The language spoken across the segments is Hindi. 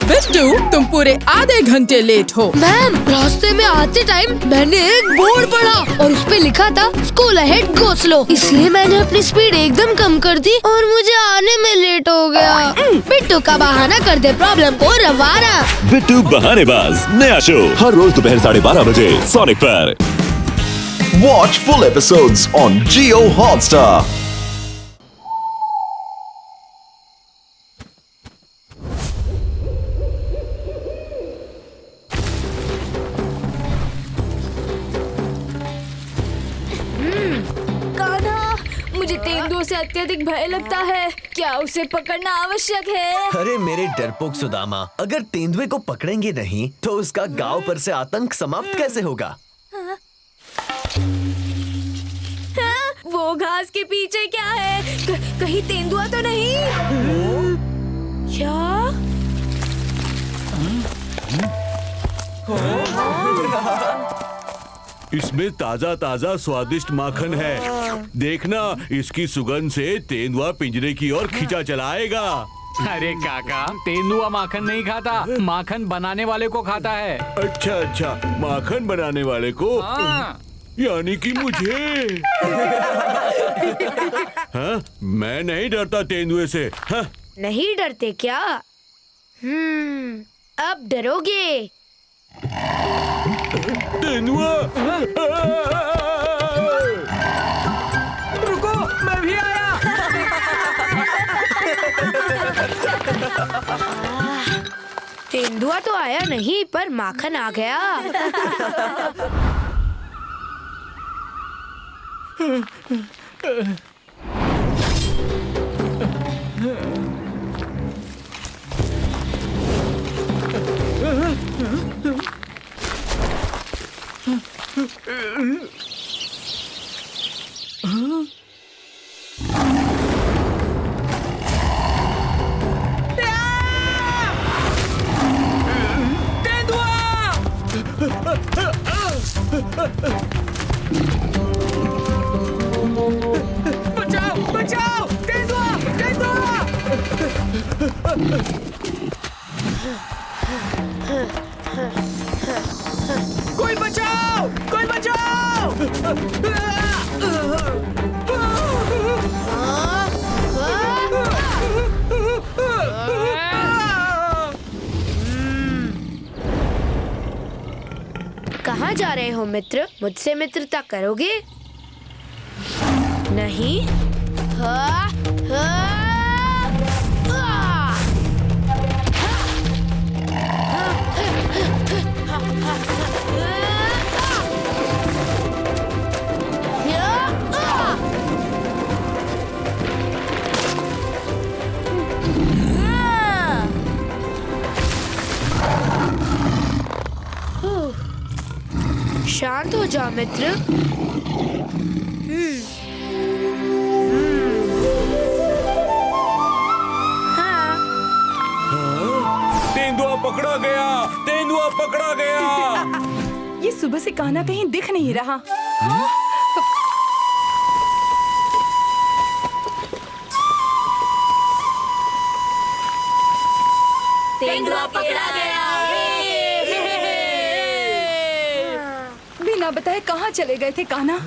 बिट्टू, तुम पूरे आधे घंटे लेट हो। मैम, रास्ते में आते टाइम मैंने एक बोर्ड पढ़ा और उस पे लिखा था स्कूल अहेड गो स्लो, इसलिए मैंने अपनी स्पीड एकदम कम कर दी और मुझे आने में लेट हो गया। बिट्टू का बहाना कर दे प्रॉब्लम को रवाना। बिट्टू बहानेबाज नया शो हर रोज दोपहर 12:30 बजे सोनिक पर। Watch full episodes on Jio Hotstar. मुझे तेंदुओं से अत्यधिक भय लगता है। क्या उसे पकड़ना आवश्यक है? अरे मेरे डरपोक सुदामा, अगर तेंदुए को पकड़ेंगे नहीं तो उसका गांव पर से आतंक समाप्त कैसे होगा? वो घास के पीछे क्या है? कहीं तेंदुआ तो नहीं? क्या? इसमें ताजा ताजा स्वादिष्ट माखन है। देखना, इसकी सुगंध से तेंदुआ पिंजरे की ओर खींचा चला आएगा। अरे काका, तेंदुआ माखन नहीं खाता, माखन बनाने वाले को खाता है। अच्छा, माखन बनाने वाले को? यानी कि मुझे। हाँ? मैं नहीं डरता तेंदुए से। हाँ? नहीं डरते क्या? अब डरोगे। तेंदुआ! रुको, मैं भी आया। तेंदुआ तो आया नहीं, पर माखन आ गया। बचाओ, तेंदुआ! कोई बचाओ! कहाँ जा रहे हो मित्र? मुझसे मित्रता करोगे? नहीं? शांत हो जाओ मित्र। तेंदुआ पकड़ा गया। ये सुबह से कान्हा कहीं दिख नहीं रहा। तेंदुआ पकड़ा गया। बिना बताए कहाँ चले गए थे कान्हा?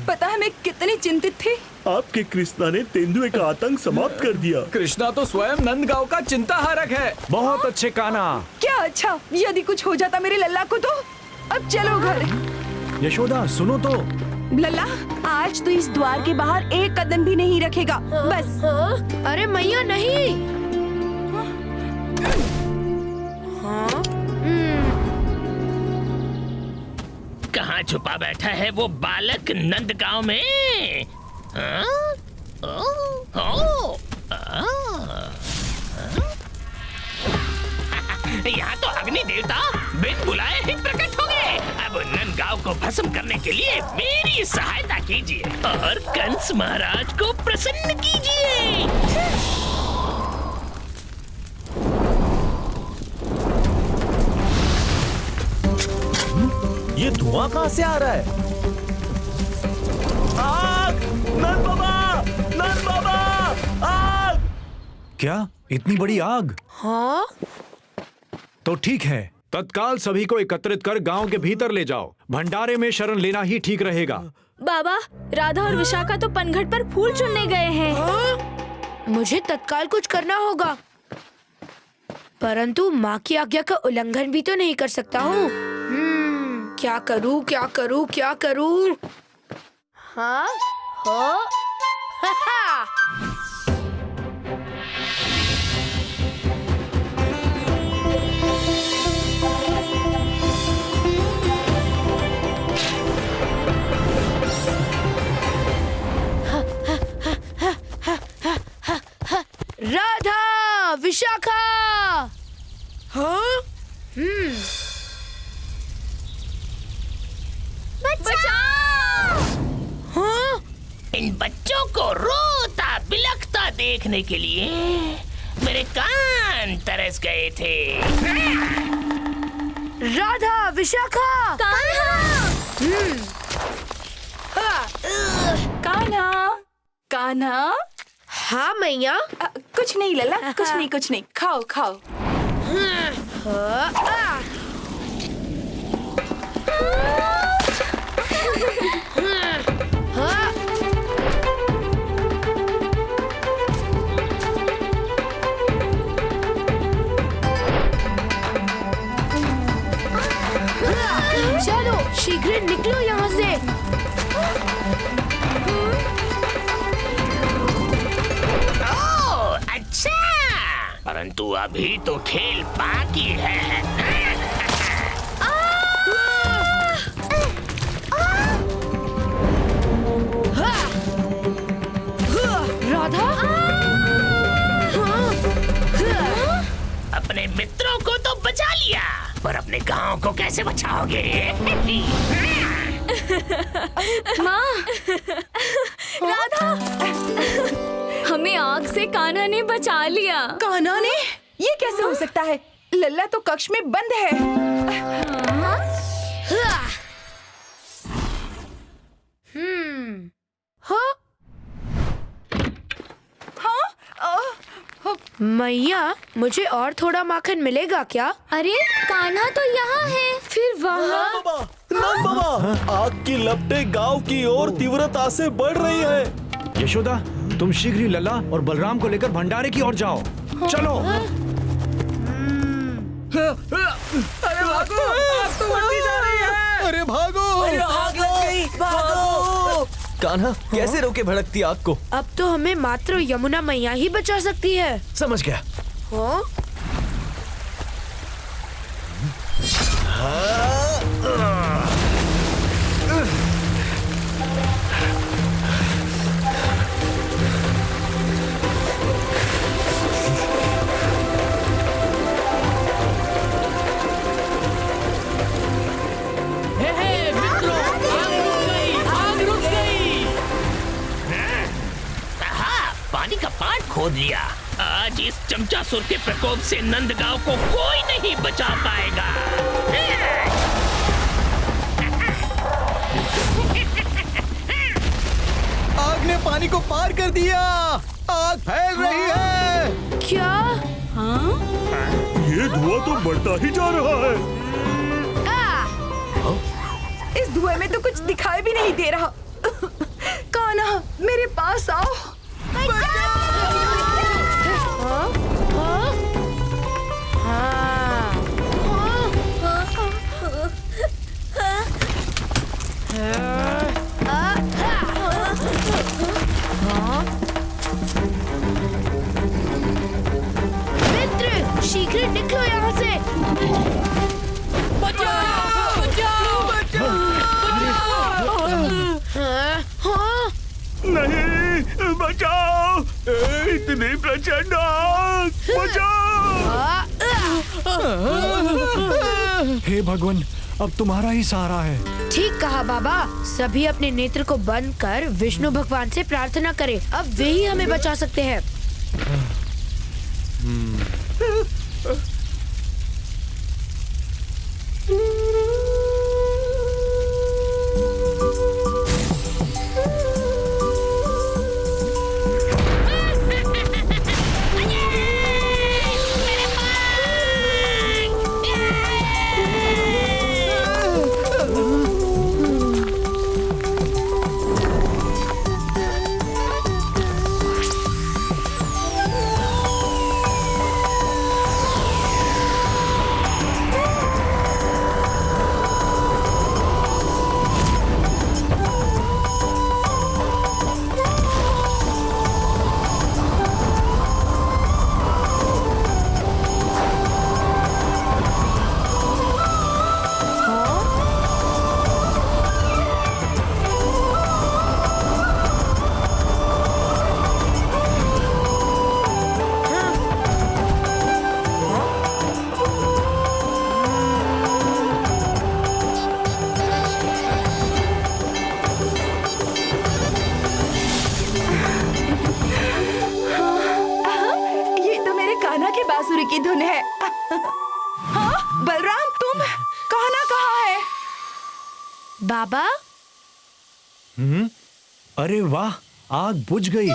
पता है मैं कितनी चिंतित थी। आपके कृष्णा ने तेंदुए का आतंक समाप्त कर दिया। कृष्णा तो स्वयं नंदगांव का चिंताहारक है। बहुत अच्छे कान्हा। क्या अच्छा? यदि कुछ हो जाता मेरे लल्ला को तो? अब चलो घर। यशोदा सुनो तो। लल्ला, आज तो इस द्वार के बाहर एक कदम भी नहीं रखेगा, बस। अरे मैया नहीं। कहाँ छुपा बैठा है वो बालक नंदगांव में? यहाँ तो अग्नि देवता बिन बुलाए ही प्रकट हो गए। अब नंदगांव को भस्म करने के लिए मेरी सहायता कीजिए और कंस महाराज को प्रसन्न कीजिए। ये धुआं कहाँ से आ रहा है? आग! नंद बाबा! आग! क्या इतनी बड़ी आग? हाँ? तो ठीक है, तत्काल सभी को एकत्रित कर गांव के भीतर ले जाओ। भंडारे में शरण लेना ही ठीक रहेगा। बाबा, राधा और विशाखा तो पनघट पर फूल चुनने गए हैं। मुझे तत्काल कुछ करना होगा, परंतु माँ की आज्ञा का उल्लंघन भी तो नहीं कर सकता हूँ। क्या करूँ, क्या करूँ, क्या करूँ? हाँ, हो, राधा, विशाखा। हाँ? हाँ? इन बच्चों को रोता बिलखता देखने के लिए मेरे कान तरस गए थे। राधा, विशाखा। कान्हा, कान्हा। हाँ मैया। कुछ नहीं लला, कुछ नहीं, कुछ नहीं। खाओ खाओ। चलो शीघ्र निकलो यहाँ से। अच्छा, परंतु अभी तो खेल बाकी है। राधा, अपने मित्रों को तो बचा लिया, पर अपने गांव को कैसे बचाओगे? माँ, राधा, हमें आग से कान्हा ने बचा लिया। कान्हा ने? ये कैसे हो सकता है? लल्ला तो कक्ष में बंद है। मैया, मुझे और थोड़ा माखन मिलेगा क्या? अरे कान्हा तो यहाँ है, फिर वहाँ। बाबा, आग की लपटें गांव की ओर तीव्रता से बढ़ रही है। यशोदा, तुम शीघ्र ही लला और बलराम को लेकर भंडारे की ओर जाओ। चलो। अरे भागो, आग तो बढ़ती जा रही है। अरे भागो, आग लग गई, भागो। कान्हा, कैसे रोके भड़कती आग को? अब तो हमें मात्र यमुना मैया ही बचा सकती है। समझ गया। हाँ? पानी का पाट खोद लिया। आज इस चमचासुर के प्रकोप से नंदगांव को कोई नहीं बचा पाएगा। आग ने पानी को पार कर दिया। आग फैल रही है। क्या? हाँ? ये धुआं तो बढ़ता ही जा रहा है। इस धुएं में तो कुछ दिखाई भी नहीं दे रहा। कान्हा, मेरे पास आओ। मित्र, शीघ्र निकलो यहाँ से। नहीं, बचाओ! इतनी प्रचंड आग! बचाओ! हे भगवान, अब तुम्हारा ही सहारा है। ठीक कहा बाबा, सभी अपने नेत्र को बंद कर विष्णु भगवान से प्रार्थना करें। अब वे ही हमें बचा सकते हैं। बलराम तुम कहना कहाँ है? बाबा अरे वाह, आग बुझ गई।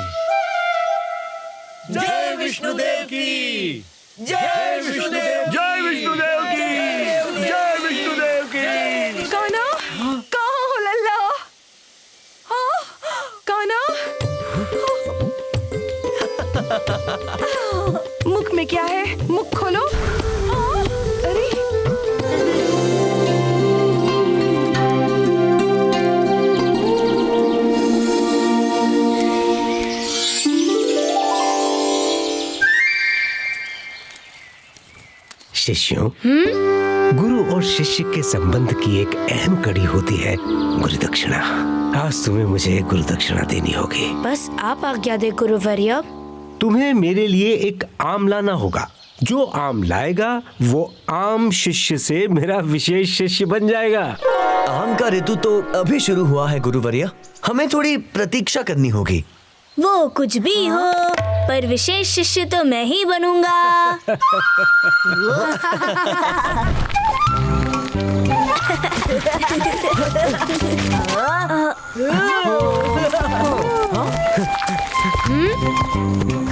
जय विष्णुदेव की, जय विष्णुदेव, जय विष्णुदेव की, जय विष्णुदेव की। कान्हा, कहाँ हो लल्ला? हाँ, कान्हा? मुख में क्या है? मुख खोलो। हाँ, अरे शिष्यों, गुरु और शिष्य के संबंध की एक अहम कड़ी होती है गुरु दक्षिणा। आज तुम्हें मुझे गुरु दक्षिणा देनी होगी। बस आप आज्ञा दे गुरुवर्य। तुम्हें मेरे लिए एक आम लाना होगा। जो आम लाएगा वो आम शिष्य से मेरा विशेष शिष्य बन जाएगा। आम का ऋतु तो अभी शुरू हुआ है गुरुवर्य, हमें थोड़ी प्रतीक्षा करनी होगी। वो कुछ भी हो, पर विशेष शिष्य तो मैं ही बनूंगा।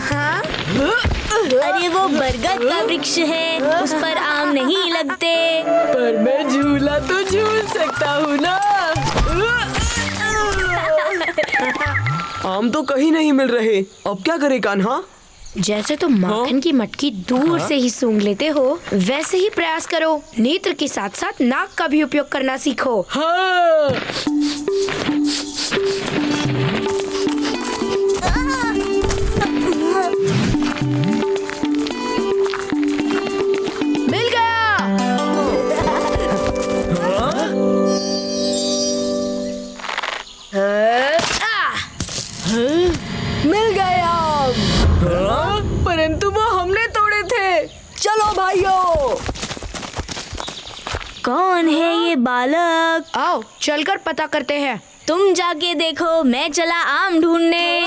हाँ? अरे वो बरगद का वृक्ष है, उस पर आम नहीं लगते। पर मैं झूला तो झूल सकता हूँ ना। आम तो कहीं नहीं मिल रहे, अब क्या करे कान्हा? जैसे तुम माखन की मटकी दूर से ही सूंघ लेते हो, वैसे ही प्रयास करो। नेत्र के साथ साथ नाक का भी उपयोग करना सीखो। हाँ। मिल गया। मिल गए आम। परंतु वो हमने तोड़े थे। चलो भाइयों। कौन है ये बालक? आओ चलकर पता करते हैं। तुम जाके देखो, मैं चला आम ढूंढने।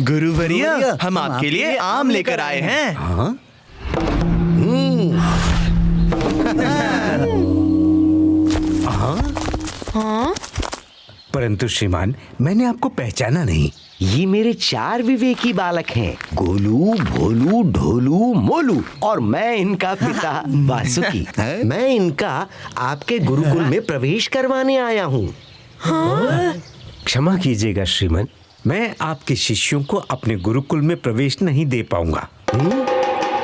गुरुवर्य, हम आपके लिए आम लेकर आए हैं। परंतु श्रीमान, मैंने आपको पहचाना नहीं। ये मेरे 4 विवेकी बालक हैं, गोलू, भोलू, ढोलू, मोलू, और मैं इनका पिता वासुकी। मैं इनका आपके गुरुकुल में प्रवेश करवाने आया हूँ। क्षमा कीजिएगा श्रीमान, मैं आपके शिष्यों को अपने गुरुकुल में प्रवेश नहीं दे पाऊंगा।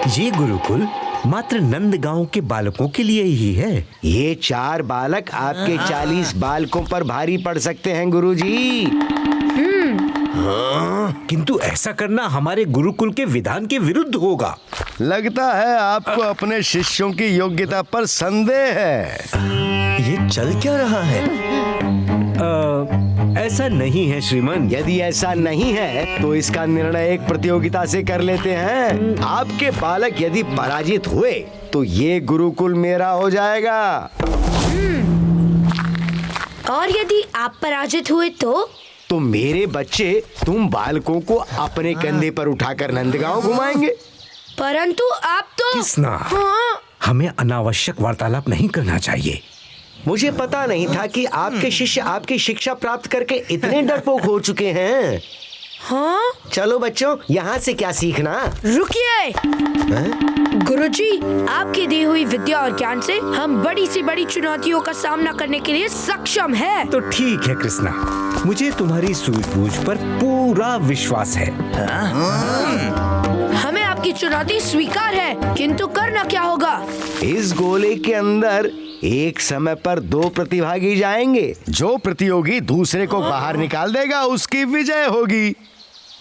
ये गुरुकुल मात्र नंदगांव के बालकों के लिए ही है। ये 4 बालक आपके 40 बालकों पर भारी पड़ सकते हैं गुरुजी। हाँ, किंतु ऐसा करना हमारे गुरुकुल के विधान के विरुद्ध होगा। लगता है आपको अपने शिष्यों की योग्यता पर संदेह है। ये चल क्या रहा है? ऐसा नहीं है श्रीमान। यदि ऐसा नहीं है तो इसका निर्णय एक प्रतियोगिता से कर लेते हैं। आपके बालक यदि पराजित हुए तो ये गुरुकुल मेरा हो जाएगा। और यदि आप पराजित हुए तो मेरे बच्चे तुम बालकों को अपने कंधे पर उठाकर नंदगांव घुमाएंगे। परंतु आप तो किसना? हाँ? हमें अनावश्यक वार्तालाप नहीं करना चाहिए। मुझे पता नहीं था कि आपके शिष्य आपकी शिक्षा प्राप्त करके इतने डरपोक हो चुके हैं। हाँ? चलो बच्चों, यहाँ से क्या सीखना? रुकिए गुरुजी, आपकी दी हुई विद्या और ज्ञान से हम बड़ी से बड़ी चुनौतियों का सामना करने के लिए सक्षम हैं। तो ठीक है कृष्णा, मुझे तुम्हारी सूझबूझ पर पूरा विश्वास है। हमें आपकी चुनौती स्वीकार है, किंतु करना क्या होगा? इस गोले के अंदर एक समय पर 2 प्रतिभागी जाएंगे। जो प्रतियोगी दूसरे को बाहर निकाल देगा उसकी विजय होगी।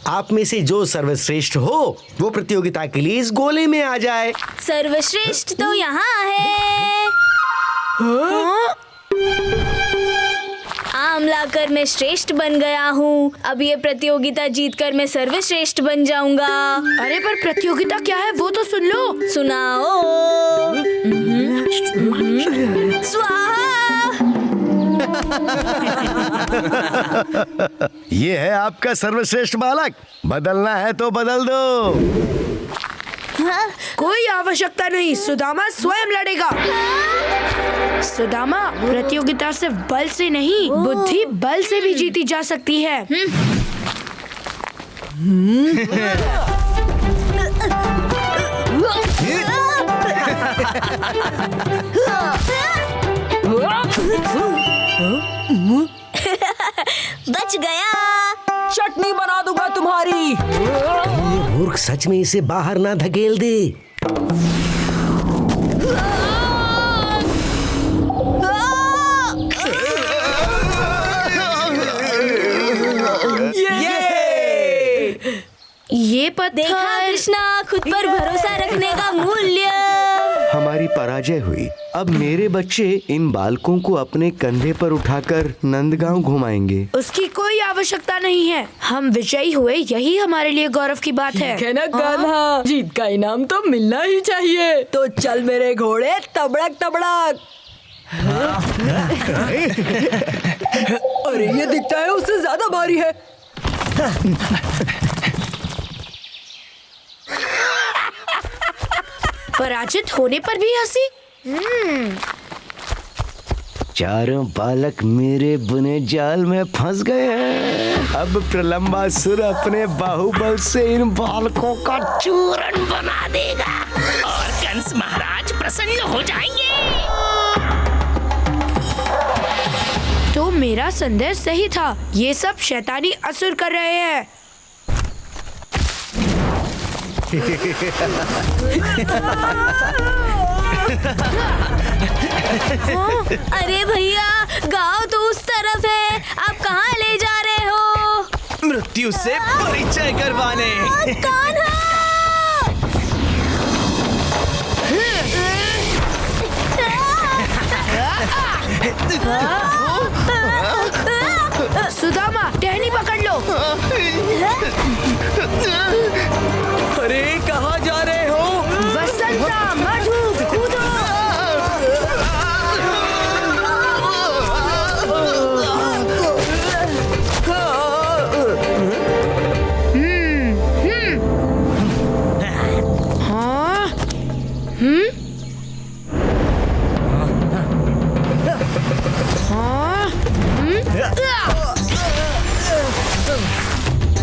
आप में से जो सर्वश्रेष्ठ हो वो प्रतियोगिता के लिए इस गोले में आ जाए। सर्वश्रेष्ठ तो यहाँ है। हाँ? आम लाकर मैं श्रेष्ठ बन गया हूँ। अब ये प्रतियोगिता जीतकर मैं सर्वश्रेष्ठ बन जाऊंगा। अरे पर प्रतियोगिता क्या है वो तो सुन लो। सुनाओ। स्वाहा। ये है आपका सर्वश्रेष्ठ बालक, बदलना है तो बदल दो। कोई आवश्यकता नहीं, सुदामा स्वयं लड़ेगा। सुदामा, प्रतियोगिता सिर्फ बल से नहीं, बुद्धि बल से भी जीती जा सकती है। बच गया। चटनी बना दूंगा तुम्हारी। ये मूर्ख सच में इसे बाहर ना धकेल दे। ये पत्थर। देखा कृष्णा, खुद पर भरोसा रखने का मूल्य। हमारी पराजय हुई। अब मेरे बच्चे इन बालकों को अपने कंधे पर उठाकर नंदगांव घुमाएंगे। उसकी कोई आवश्यकता नहीं है। हम विजयी हुए, यही हमारे लिए गौरव की बात है। ठीक है ना कान्हा, जीत का इनाम तो मिलना ही चाहिए। तो चल मेरे घोड़े, तबड़क तबड़क। अरे ये दिखता है उससे ज्यादा भारी है। पराजित होने पर भी हंसी। चारों बालक मेरे बुने जाल में फंस गए हैं। अब प्रलंबासुर अपने बाहुबल से इन बालकों का चूरन बना देगा और कंस महाराज प्रसन्न हो जाएंगे। तो मेरा संदेश सही था। ये सब शैतानी असुर कर रहे हैं। अरे भैया, गांव तो उस तरफ है, आप कहाँ ले जा रहे हो? मृत्यु से परिचय करवाने। सुदामा, टहनी पकड़ लो। अरे कहाँ जा रहे हो? वसंता, मधु, कूदो।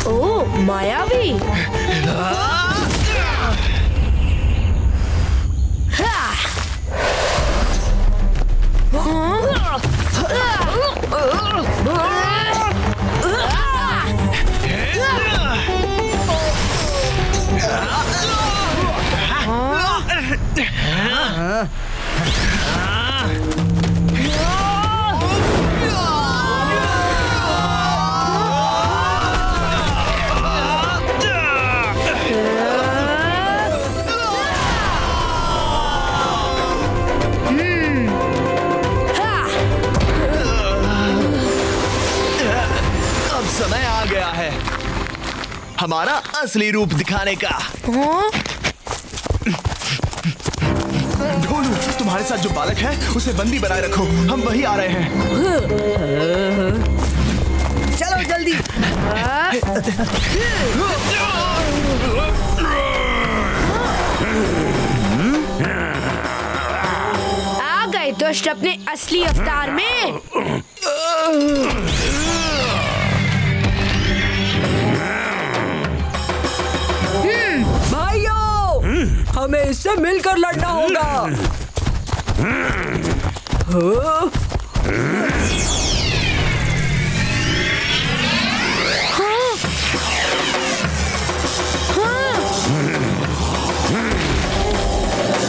ओ मायावी। समय आ गया है हमारा असली रूप दिखाने का। ढोलू, तुम्हारे साथ जो बालक है उसे बंदी बनाए रखो, हम वही आ रहे हैं। चलो जल्दी। आ गए दुष्ट अपने असली अवतार में। भाइयों, हमें इससे मिलकर लड़ना होगा।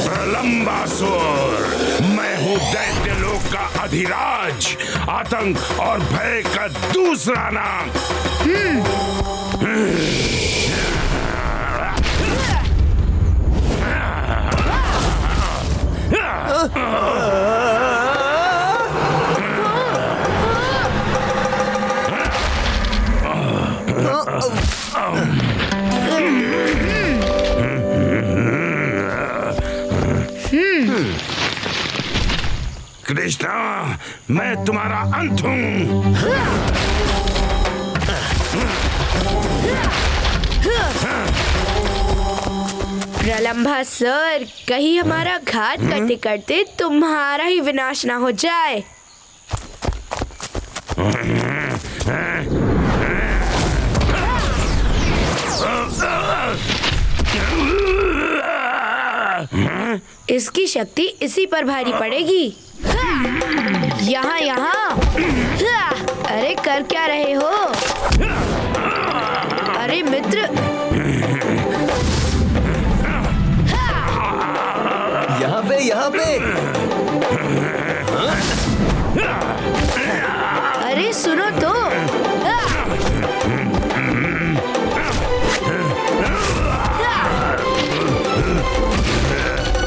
प्रलंबासुर, मैं हूँ दैत्यलोक का अधिराज, आतंक और भय का दूसरा नाम। कृष्णा, मैं तुम्हारा अंत हूँ। प्रलंबा सर, कहीं हमारा घात करते करते तुम्हारा ही विनाश ना हो जाए। इसकी शक्ति इसी पर भारी पड़ेगी। यहाँ यहाँ। अरे कर क्या रहे हो? अरे मित्र, यहाँ पे अरे सुनो तो।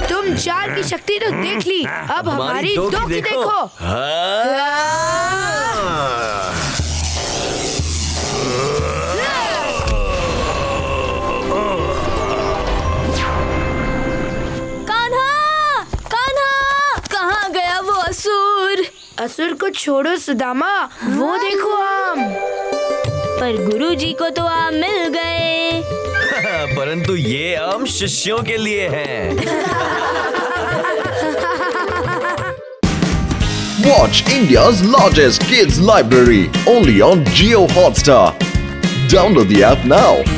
तुम चार की शक्ति तो देख ली, अब हमारी दो की देखो। असुर को छोड़ो सुदामा, वो देखो आम। पर गुरुजी को तो आम मिल गए। परंतु ये आम शिष्यों के लिए हैं। Watch India's largest kids library only on Jio Hotstar. Download the app now.